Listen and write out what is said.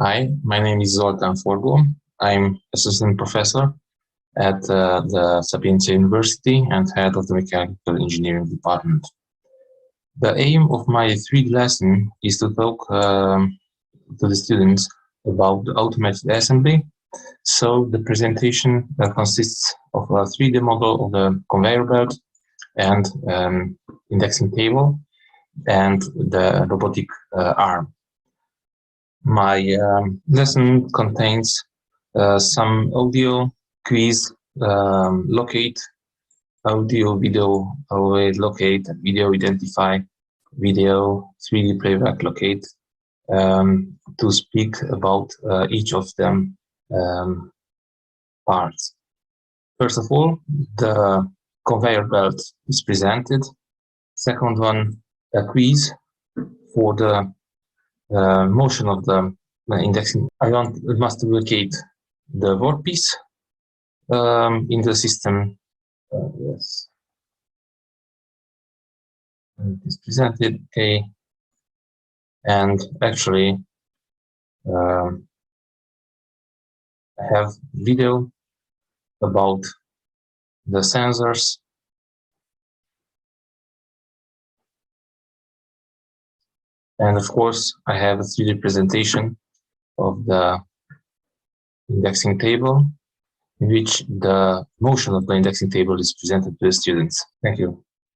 Hi, my name is Zoltán Forgó. I'm assistant professor at the Sapientia University and head of the mechanical engineering department. The aim of my 3D lesson is to talk to the students about the automated assembly. So the presentation consists of a 3D model of the conveyor belt and indexing table and the robotic arm. My lesson contains some audio quiz, locate, audio, video, locate, video identify, video, 3D playback locate, to speak about each of them parts. First of all, the conveyor belt is presented. Second one, a quiz for the motion of the indexing. I must locate the workpiece in the system. Yes, it is presented. Okay, and actually, I have video about the sensors. And of course, I have a 3D presentation of the indexing table, in which the motion of the indexing table is presented to the students. Thank you.